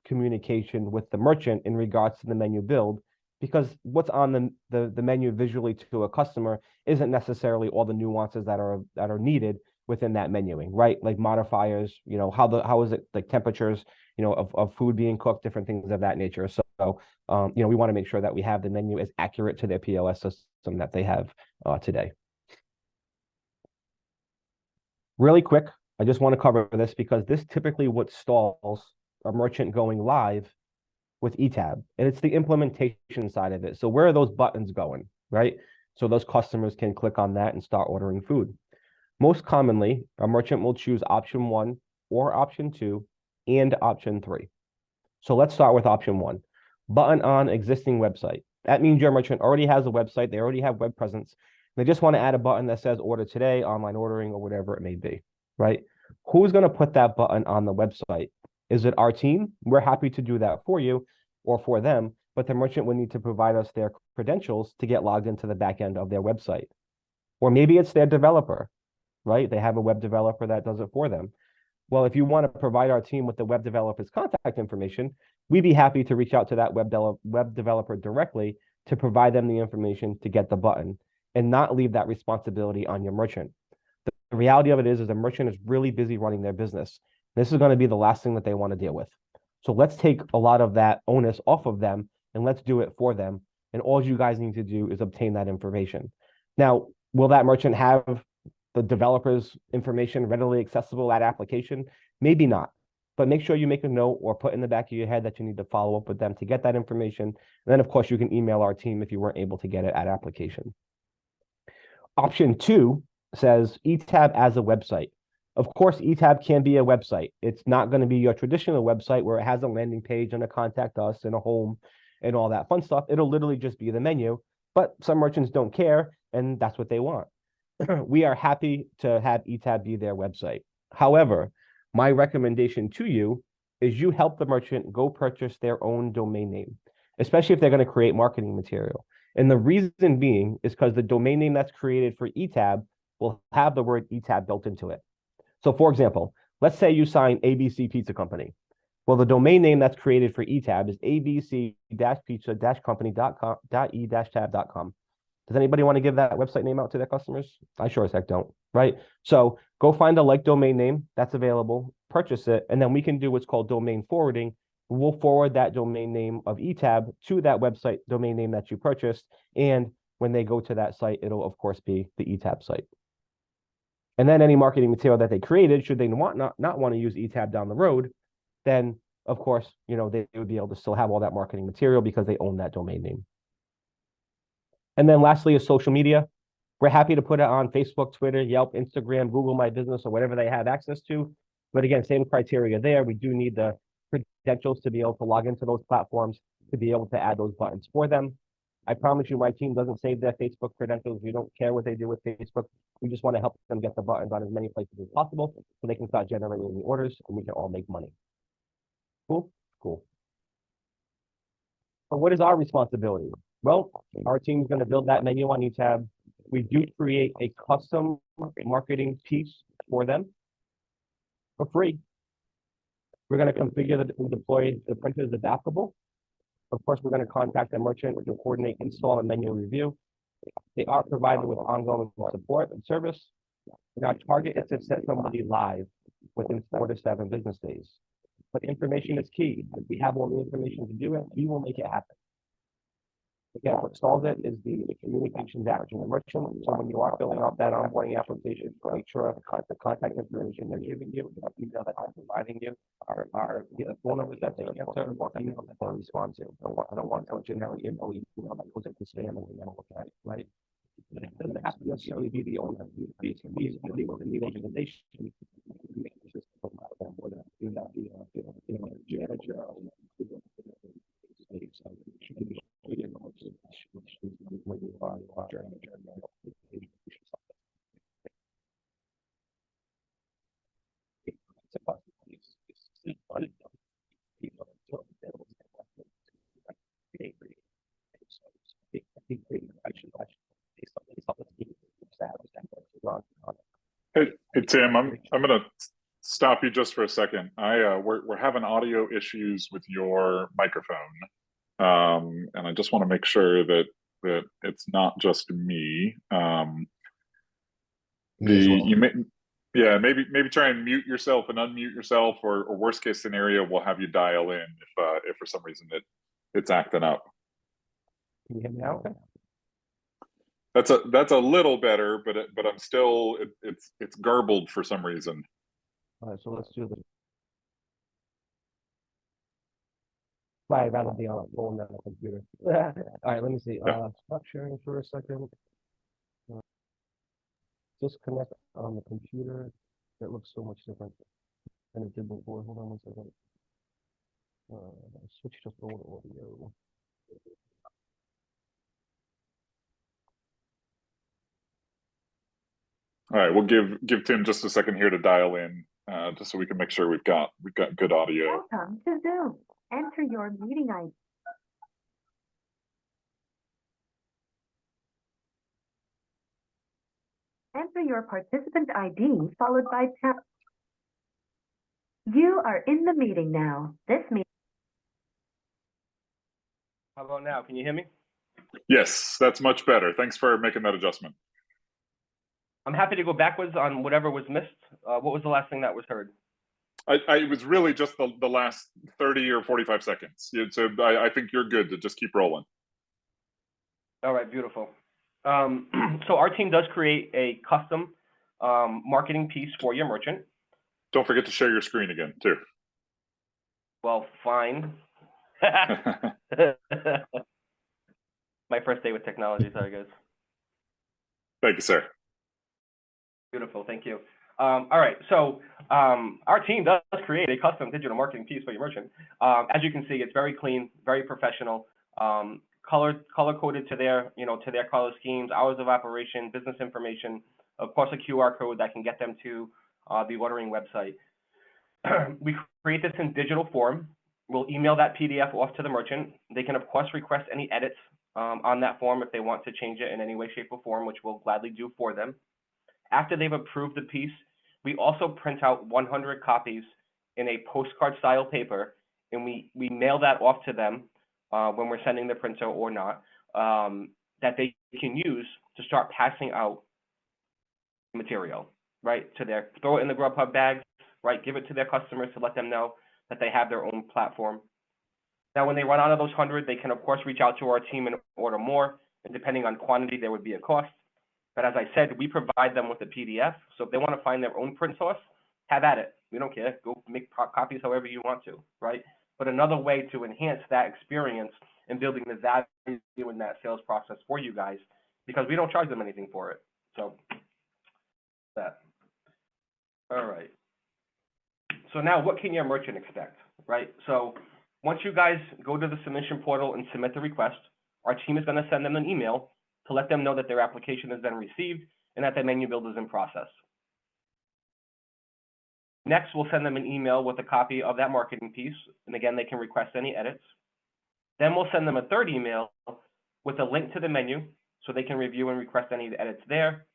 Speaker 2: communication with the merchant in regards to the menu build, because what's on the menu visually to a customer isn't necessarily all the nuances that are needed within that menuing, right? Like modifiers, how is it, like temperatures, of food being cooked, different things of that nature. So we want to make sure that we have the menu as accurate to their POS system that they have today. Really quick, I just want to cover this because this typically what stalls a merchant going live with eTab, and it's the implementation side of it. So where are those buttons going, right? So those customers can click on that and start ordering food. Most commonly, a merchant will choose option 1 or option 2 and option 3. So let's start with option 1, button on existing website. That means your merchant already has a website, they already have web presence. They just want to add a button that says order today, online ordering, or whatever it may be, right? Who's going to put that button on the website? Is it our team? We're happy to do that for you or for them, but the merchant would need to provide us their credentials to get logged into the back end of their website. Or maybe it's their developer, right? They have a web developer that does it for them. Well, if you want to provide our team with the web developer's contact information, we'd be happy to reach out to that web developer directly to provide them the information to get the button and not leave that responsibility on your merchant. The reality of it is a merchant is really busy running their business. This is going to be the last thing that they want to deal with. So let's take a lot of that onus off of them and let's do it for them. And all you guys need to do is obtain that information. Now, will that merchant have the developer's information readily accessible, that application? Maybe not, but make sure you make a note or put in the back of your head that you need to follow up with them to get that information. And then of course you can email our team if you weren't able to get it at application. Option 2 says eTab as a website. Of course, eTab can be a website. It's not going to be your traditional website where it has a landing page and a contact us and a home and all that fun stuff. It'll literally just be the menu, but some merchants don't care, and that's what they want. We are happy to have eTab be their website. However, my recommendation to you is you help the merchant go purchase their own domain name, especially if they're going to create marketing material. And the reason being is because the domain name that's created for eTab will have the word eTab built into it. So for example, let's say you sign ABC Pizza Company. Well, the domain name that's created for eTab is abc-pizza-company.com.e-tab.com. Does anybody want to give that website name out to their customers? I sure as heck don't, right? So go find a like domain name that's available, purchase it, and then we can do what's called domain forwarding. We'll forward that domain name of eTab to that website domain name that you purchased. And when they go to that site, it'll of course be the eTab site. And then any marketing material that they created, should they not want to use eTab down the road, then of course, they would be able to still have all that marketing material because they own that domain name. And then lastly is social media. We're happy to put it on Facebook, Twitter, Yelp, Instagram, Google My Business, or whatever they have access to. But again, same criteria there. We do need the credentials to be able to log into those platforms to be able to add those buttons for them. I promise you my team doesn't save their Facebook credentials. We don't care what they do with Facebook. We just want to help them get the buttons on as many places as possible so they can start generating the orders and we can all make money. Cool? Cool. But what is our responsibility? Well, our team's going to build that menu on eTab. We do create a custom marketing piece for them for free. We're going to configure and deploy the printers adaptable. Of course, we're going to contact the merchant to coordinate install and menu review. They are provided with ongoing support and service. And our target is to set somebody live within 4 to 7 business days. But information is key. If we have all the information to do it, we will make it happen. Again, what stalls it is the communications back to the merchant. So when you are filling out that onboarding application, make sure the contact information they're giving you, the email that I'm providing you, are phone numbers that they answer, or email that they respond to. I don't want to generic email that goes into spam and we never look at it, right? But it doesn't have to necessarily be the owner. It can be within the organization.
Speaker 1: Hey Tim, I'm gonna stop you just for a second. We're having audio issues with your microphone, and I just want to make sure that it's not just me.
Speaker 3: Me as well.
Speaker 1: You may, yeah, maybe try and mute yourself and unmute yourself, or worst case scenario, we'll have you dial in if for some reason it's acting up.
Speaker 2: Can you hear me now?
Speaker 1: That's a little better, but I'm still it's garbled for some reason.
Speaker 2: All right, so let's do the. I'd rather be on a phone than a computer. All right, let me see. Stop sharing for a second. Disconnect on the computer. That looks so much different than it did before. Hold on one second. Switch to phone audio.
Speaker 1: All right, we'll give Tim just a second here to dial in, just so we can make sure we've got good audio.
Speaker 4: Welcome to Zoom. Enter your meeting ID. Enter your participant ID followed by tab. You are in the meeting now. This meeting.
Speaker 2: How about now? Can you hear me?
Speaker 1: Yes, that's much better. Thanks for making that adjustment.
Speaker 2: I'm happy to go backwards on whatever was missed. What was the last thing that was heard?
Speaker 1: It was really just the last 30 or 45 seconds. So I think you're good to just keep rolling.
Speaker 2: All right, beautiful. So our team does create a custom marketing piece for your merchant.
Speaker 1: Don't forget to share your screen again, too.
Speaker 2: Well, fine. My first day with technology, sorry guys.
Speaker 1: Thank you, sir.
Speaker 2: Beautiful, thank you. All right, so our team does create a custom digital marketing piece for your merchant. As you can see, it's very clean, very professional, color coded to their color schemes, hours of operation, business information, of course a QR code that can get them to the ordering website. We create this in digital form. We'll email that PDF off to the merchant. They can of course request any edits on that form if they want to change it in any way, shape, or form, which we'll gladly do for them. After they've approved the piece, we also print out 100 copies in a postcard style paper, and we mail that off to them when we're sending the printer or not, that they can use to start passing out material, right? Throw it in the Grubhub bags, right? Give it to their customers to let them know that they have their own platform. Now, when they run out of those 100, they can of course reach out to our team and order more, and depending on quantity, there would be a cost. But as I said, we provide them with a PDF. So if they want to find their own print source, have at it. We don't care. Go make copies however you want to, right? But another way to enhance that experience and building the value in that sales process for you guys, because we don't charge them anything for it. So that. All right. So now what can your merchant expect, right? So once you guys go to the submission portal and submit the request, our team is going to send them an email to let them know that their application has been received and that the menu build is in process. Next, we'll send them an email with a copy of that marketing piece. And again, they can request any edits. Then we'll send them a third email with a link to the menu so they can review and request any edits there,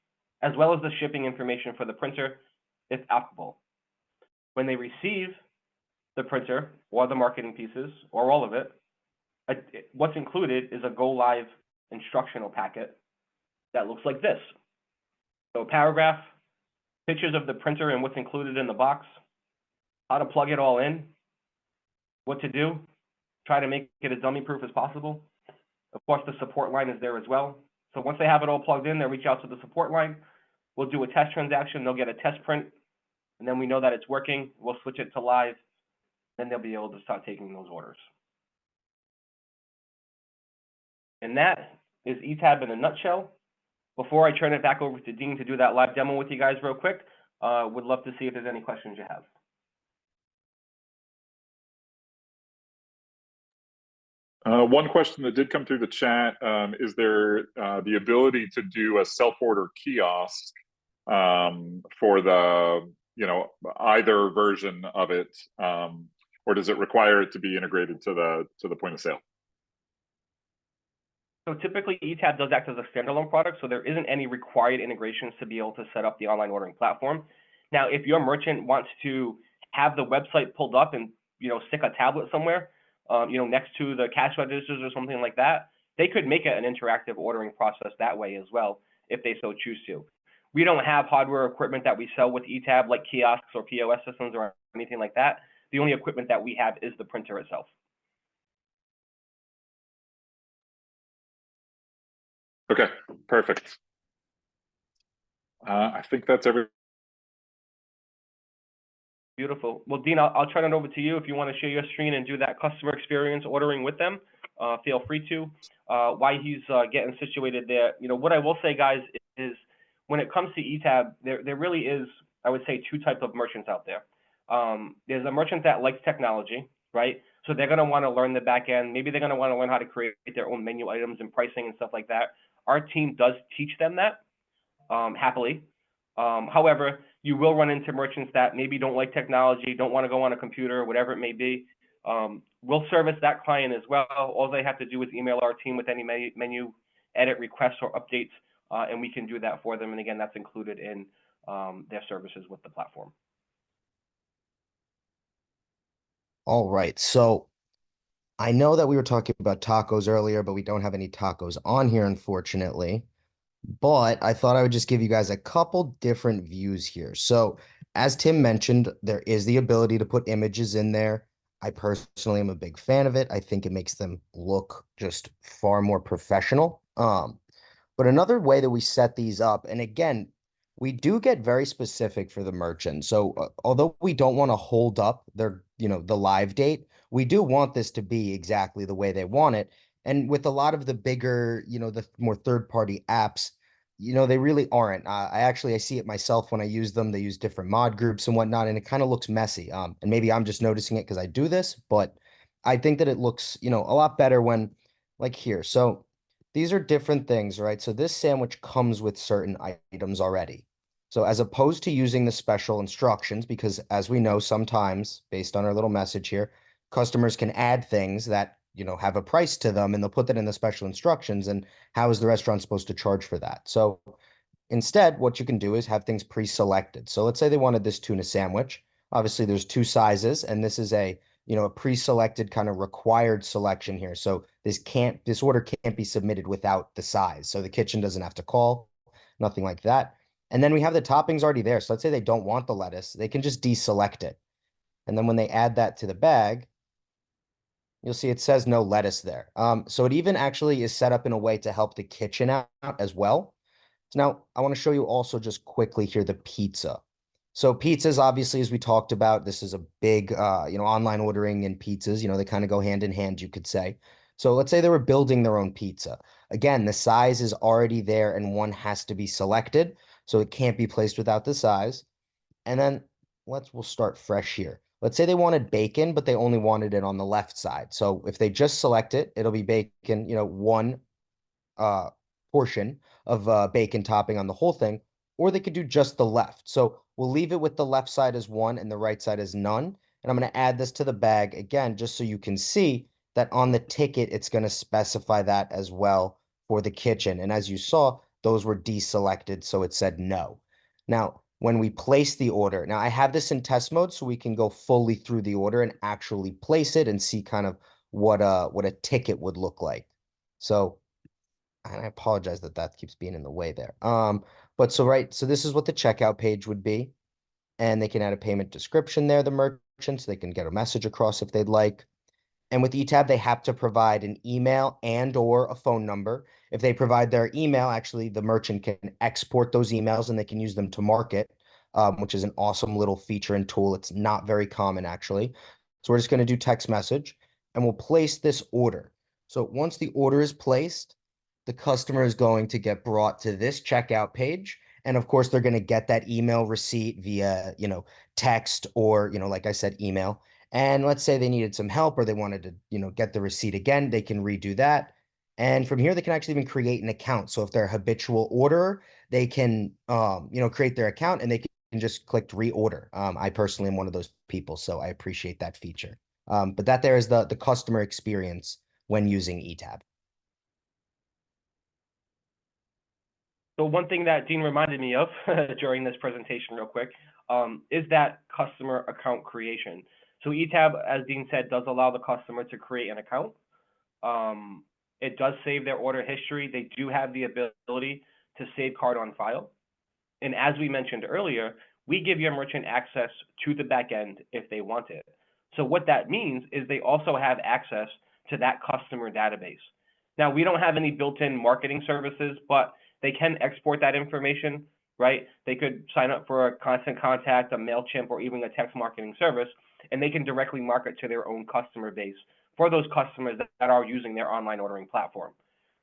Speaker 2: as well as the shipping information for the printer, if applicable. When they receive the printer or the marketing pieces or all of it, what's included is a go live instructional packet that looks like this. So a paragraph, pictures of the printer and what's included in the box, how to plug it all in, what to do, try to make it as dummy proof as possible. Of course, the support line is there as well. So once they have it all plugged in, they'll reach out to the support line. We'll do a test transaction. They'll get a test print, and then we know that it's working. We'll switch it to live. Then they'll be able to start taking those orders. And that is eTab in a nutshell. Before I turn it back over to Dean to do that live demo with you guys real quick, would love to see if there's any questions you have.
Speaker 1: One question that did come through the chat, is there the ability to do a self-order kiosk for the, either version of it, or does it require it to be integrated to the point of sale?
Speaker 5: So typically eTab does act as a standalone product, so there isn't any required integrations to be able to set up the online ordering platform. Now, if your merchant wants to have the website pulled up and stick a tablet somewhere, next to the cash registers or something like that, they could make it an interactive ordering process that way as well, if they so choose to. We don't have hardware equipment that we sell with eTab, like kiosks or POS systems or anything like that. The only equipment that we have is the printer itself.
Speaker 1: Okay, perfect. I think that's everything.
Speaker 5: Beautiful. Well, Dean, I'll turn it over to you. If you want to share your screen and do that customer experience ordering with them, feel free to. While he's getting situated there, what I will say, guys, is when it comes to eTab, there really is, I would say, two types of merchants out there. There's a merchant that likes technology, right? So they're going to want to learn the back end. Maybe they're going to want to learn how to create their own menu items and pricing and stuff like that. Our team does teach them that, happily. However, you will run into merchants that maybe don't like technology, don't want to go on a computer, whatever it may be. We'll service that client as well. All they have to do is email our team with any menu edit requests or updates, and we can do that for them. And again, that's included in their services with the platform.
Speaker 3: All right. So I know that we were talking about tacos earlier, but we don't have any tacos on here, unfortunately. But I thought I would just give you guys a couple different views here. So as Tim mentioned, there is the ability to put images in there. I personally am a big fan of it. I think it makes them look just far more professional. But another way that we set these up, and again, we do get very specific for the merchant. So although we don't want to hold up their, the live date, we do want this to be exactly the way they want it. And with a lot of the bigger, the more third-party apps, they really aren't. I see it myself when I use them. They use different mod groups and whatnot, and it kind of looks messy. And maybe I'm just noticing it because I do this, but I think that it looks, a lot better when, like here. So these are different things, right? So this sandwich comes with certain items already. So as opposed to using the special instructions, because as we know, sometimes based on our little message here, customers can add things that, have a price to them and they'll put that in the special instructions. And how is the restaurant supposed to charge for that? So instead, what you can do is have things pre-selected. So let's say they wanted this tuna sandwich. Obviously, there's two sizes, and this is a pre-selected kind of required selection here. So this order can't be submitted without the size. So the kitchen doesn't have to call, nothing like that. And then we have the toppings already there. So let's say they don't want the lettuce, they can just deselect it. And then when they add that to the bag, you'll see it says no lettuce there. So it even actually is set up in a way to help the kitchen out as well. So now I want to show you also just quickly here the pizza. So pizzas, obviously, as we talked about, this is a big, online ordering and pizzas, they kind of go hand in hand, you could say. So let's say they were building their own pizza. Again, the size is already there and one has to be selected. So it can't be placed without the size. And then we'll start fresh here. Let's say they wanted bacon, but they only wanted it on the left side. So if they just select it, it'll be bacon, one portion of bacon topping on the whole thing, or they could do just the left. So we'll leave it with the left side as one and the right side as none. And I'm going to add this to the bag again, just so you can see that on the ticket, it's going to specify that as well for the kitchen. And as you saw, those were deselected, so it said no. Now, when we place the order, now I have this in test mode so we can go fully through the order and actually place it and see kind of what a ticket would look like. So, and I apologize that keeps being in the way there. But so this is what the checkout page would be, and they can add a payment description there, the merchants, they can get a message across if they'd like. And with eTab, they have to provide an email and or a phone number. If they provide their email, actually, the merchant can export those emails and they can use them to market, which is an awesome little feature and tool. It's not very common, actually. So we're just going to do text message, and we'll place this order. So once the order is placed, the customer is going to get brought to this checkout page. And of course, they're going to get that email receipt via, text or, like I said, email. And let's say they needed some help or they wanted to, get the receipt again, they can redo that. And from here, they can actually even create an account. So if they're a habitual orderer, they can, create their account and they can just click reorder. I personally am one of those people, so I appreciate that feature. But that there is the customer experience when using eTab.
Speaker 5: So one thing that Dean reminded me of during this presentation real quick is that customer account creation. So eTab, as Dean said, does allow the customer to create an account. It does save their order history. They do have the ability to save card on file. And as we mentioned earlier, we give your merchant access to the back end if they want it. So what that means is they also have access to that customer database. Now, we don't have any built-in marketing services, but they can export that information, right? They could sign up for a Constant Contact, a MailChimp, or even a text marketing service, and they can directly market to their own customer base for those customers that are using their online ordering platform.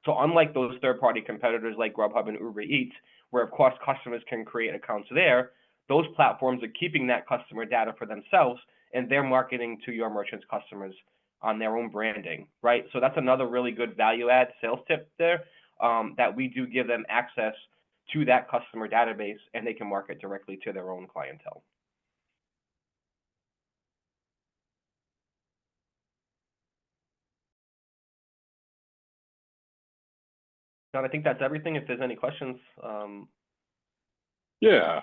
Speaker 5: So unlike those third-party competitors like Grubhub and Uber Eats, where of course customers can create accounts there, those platforms are keeping that customer data for themselves and they're marketing to your merchant's customers on their own branding, right? So that's another really good value add sales tip there, that we do give them access to that customer database and they can market directly to their own clientele. John, I think that's everything. If there's any questions.
Speaker 1: Yeah,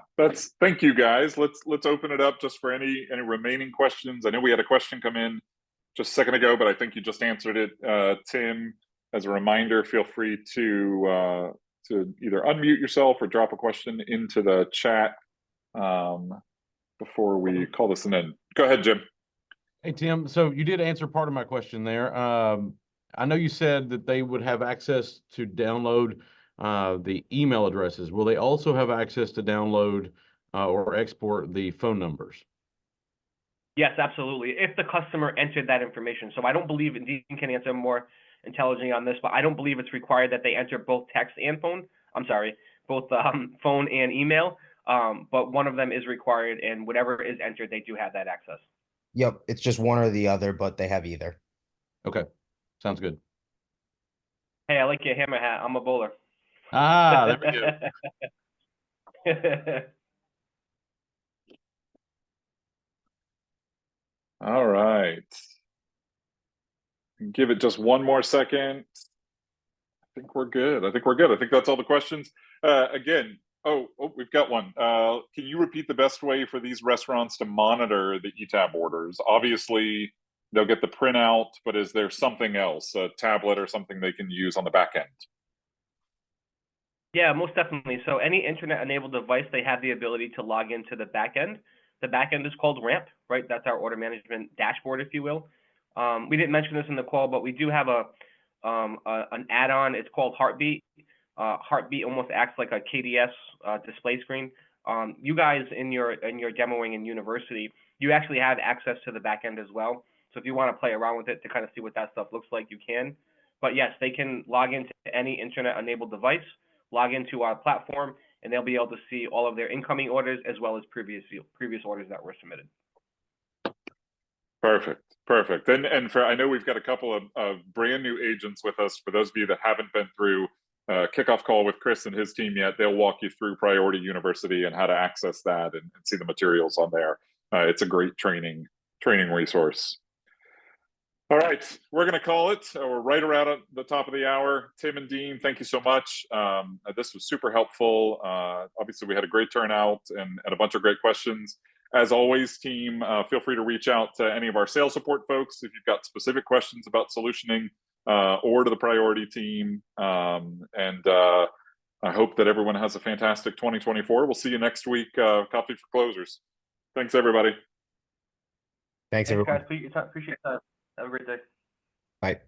Speaker 1: thank you guys. Let's open it up just for any remaining questions. I know we had a question come in just a second ago, but I think you just answered it, Tim. As a reminder, feel free to either unmute yourself or drop a question into the chat before we call this an end. Go ahead, Jim.
Speaker 6: Hey, Tim. So you did answer part of my question there. I know you said that they would have access to download the email addresses. Will they also have access to download or export the phone numbers?
Speaker 5: Yes, absolutely. If the customer entered that information. So I don't believe, and Dean can answer more intelligently on this, but I don't believe it's required that they enter both text and phone. I'm sorry, both phone and email. But one of them is required, and whatever is entered, they do have that access.
Speaker 3: Yep, it's just one or the other, but they have either.
Speaker 6: Okay, sounds good.
Speaker 5: Hey, I like your hammer hat. I'm a bowler.
Speaker 6: Ah, there we go.
Speaker 1: All right. Give it just one more second. I think we're good. I think that's all the questions. Again, we've got one. Can you repeat the best way for these restaurants to monitor the eTab orders? Obviously, they'll get the printout, but is there something else, a tablet or something they can use on the back end?
Speaker 5: Yeah, most definitely. So any internet-enabled device, they have the ability to log into the back end. The back end is called Ramp, right? That's our order management dashboard, if you will. We didn't mention this in the call, but we do have an add-on. It's called Heartbeat. Heartbeat almost acts like a KDS display screen. You guys in your demoing in university, you actually have access to the back end as well. So if you want to play around with it to kind of see what that stuff looks like, you can. But yes, they can log into any internet-enabled device, log into our platform, and they'll be able to see all of their incoming orders as well as previous orders that were submitted.
Speaker 1: Perfect. And I know we've got a couple of brand new agents with us. For those of you that haven't been through kickoff call with Chris and his team yet, they'll walk you through Priority University and how to access that and see the materials on there. It's a great training resource. All right, we're going to call it. We're right around at the top of the hour. Tim and Dean, thank you so much. This was super helpful. Obviously, we had a great turnout and a bunch of great questions. As always, team, feel free to reach out to any of our sales support folks if you've got specific questions about solutioning or to the Priority team. I hope that everyone has a fantastic 2024. We'll see you next week. Coffee for Closers. Thanks, everybody.
Speaker 3: Thanks everyone.
Speaker 5: Guys. Appreciate your time. Have a great day.
Speaker 3: Bye.